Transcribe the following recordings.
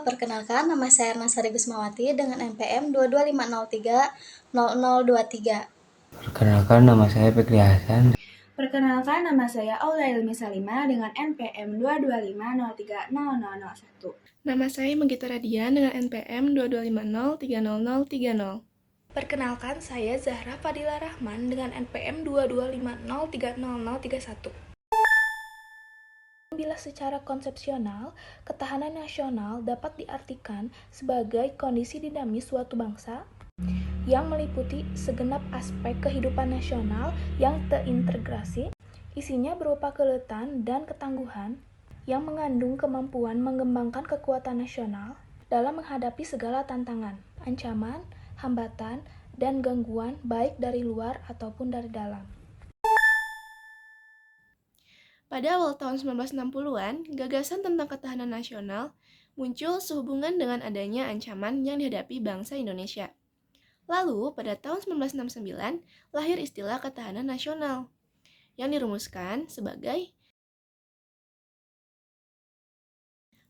perkenalkan nama saya Erna Sari Bismawati dengan NPM 225030023. Perkenalkan, nama saya Fikri Hasan. Perkenalkan, nama saya Aula Ilmi Salimah dengan NPM 225030001. Nama saya Megita Radian dengan NPM 2250303030. Perkenalkan, saya Zahra Fadila Rahman dengan NPM 2250303031. Bila secara konsepsional, ketahanan nasional dapat diartikan sebagai kondisi dinamis suatu bangsa yang meliputi segenap aspek kehidupan nasional yang terintegrasi, isinya berupa keuletan dan ketangguhan yang mengandung kemampuan mengembangkan kekuatan nasional dalam menghadapi segala tantangan, ancaman, hambatan, dan gangguan baik dari luar ataupun dari dalam. Pada awal tahun 1960-an, gagasan tentang ketahanan nasional muncul sehubungan dengan adanya ancaman yang dihadapi bangsa Indonesia. Lalu, pada tahun 1969, lahir istilah ketahanan nasional yang dirumuskan sebagai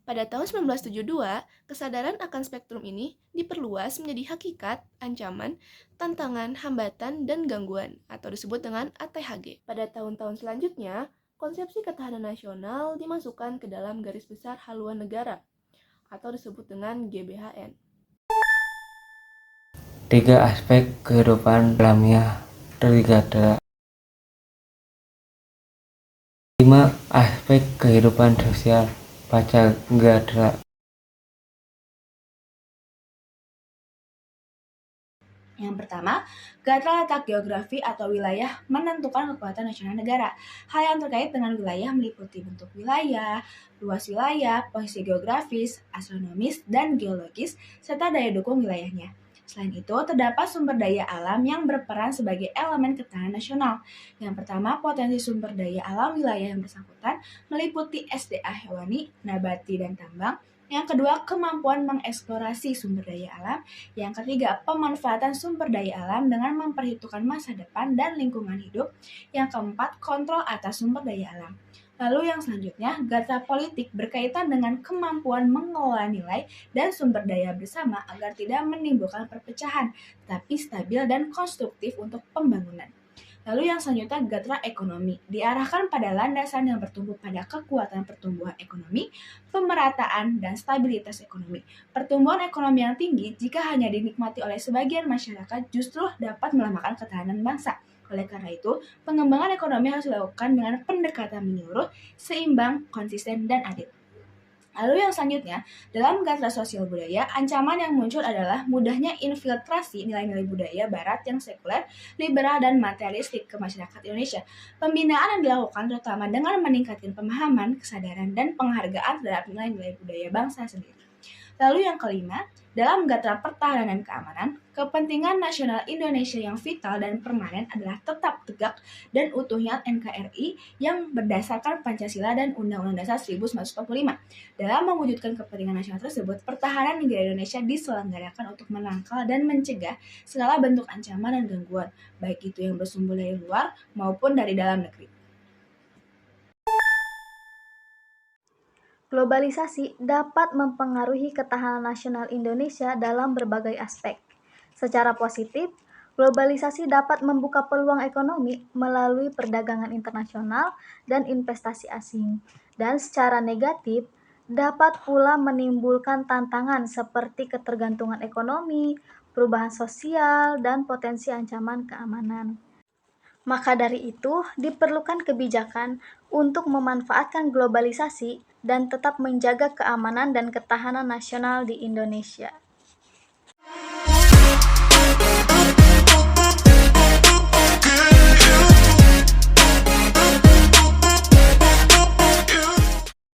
pada tahun 1972, kesadaran akan spektrum ini diperluas menjadi hakikat, ancaman, tantangan, hambatan, dan gangguan atau disebut dengan ATHG. Pada tahun-tahun selanjutnya, konsepsi ketahanan nasional dimasukkan ke dalam garis besar haluan negara atau disebut dengan GBHN. 3 aspek kehidupan alamiah tergada. 5 aspek kehidupan sosial Pacagadra. Yang pertama, gatra letak geografi atau wilayah menentukan kekuatan nasional negara. Hal yang terkait dengan wilayah meliputi bentuk wilayah, luas wilayah, posisi geografis, astronomis, dan geologis, serta daya dukung wilayahnya. Selain itu, terdapat sumber daya alam yang berperan sebagai elemen ketahanan nasional. Yang pertama, potensi sumber daya alam wilayah yang bersangkutan meliputi SDA hewani, nabati, dan tambang. Yang kedua, kemampuan mengeksplorasi sumber daya alam. Yang ketiga, pemanfaatan sumber daya alam dengan memperhitungkan masa depan dan lingkungan hidup. Yang keempat, kontrol atas sumber daya alam. Lalu yang selanjutnya, gatra politik berkaitan dengan kemampuan mengelola nilai dan sumber daya bersama agar tidak menimbulkan perpecahan, tetapi stabil dan konstruktif untuk pembangunan. Lalu yang selanjutnya, gatra ekonomi diarahkan pada landasan yang bertumbuh pada kekuatan pertumbuhan ekonomi, pemerataan, dan stabilitas ekonomi. Pertumbuhan ekonomi yang tinggi jika hanya dinikmati oleh sebagian masyarakat justru dapat melemahkan ketahanan bangsa. Oleh karena itu, pengembangan ekonomi harus dilakukan dengan pendekatan menyeluruh, seimbang, konsisten, dan adil. Lalu yang selanjutnya, dalam gatra sosial budaya, ancaman yang muncul adalah mudahnya infiltrasi nilai-nilai budaya barat yang sekuler, liberal, dan materialistik ke masyarakat Indonesia. Pembinaan yang dilakukan terutama dengan meningkatkan pemahaman, kesadaran, dan penghargaan terhadap nilai-nilai budaya bangsa sendiri. Lalu yang kelima, dalam gatra pertahanan dan keamanan, kepentingan nasional Indonesia yang vital dan permanen adalah tetap tegak dan utuhnya NKRI yang berdasarkan Pancasila dan Undang-Undang Dasar 1945. Dalam mewujudkan kepentingan nasional tersebut, pertahanan negara Indonesia diselenggarakan untuk menangkal dan mencegah segala bentuk ancaman dan gangguan, baik itu yang bersumber dari luar maupun dari dalam negeri. Globalisasi dapat mempengaruhi ketahanan nasional Indonesia dalam berbagai aspek. Secara positif, globalisasi dapat membuka peluang ekonomi melalui perdagangan internasional dan investasi asing. Dan secara negatif, dapat pula menimbulkan tantangan seperti ketergantungan ekonomi, perubahan sosial, dan potensi ancaman keamanan. Maka dari itu, diperlukan kebijakan untuk memanfaatkan globalisasi dan tetap menjaga keamanan dan ketahanan nasional di Indonesia.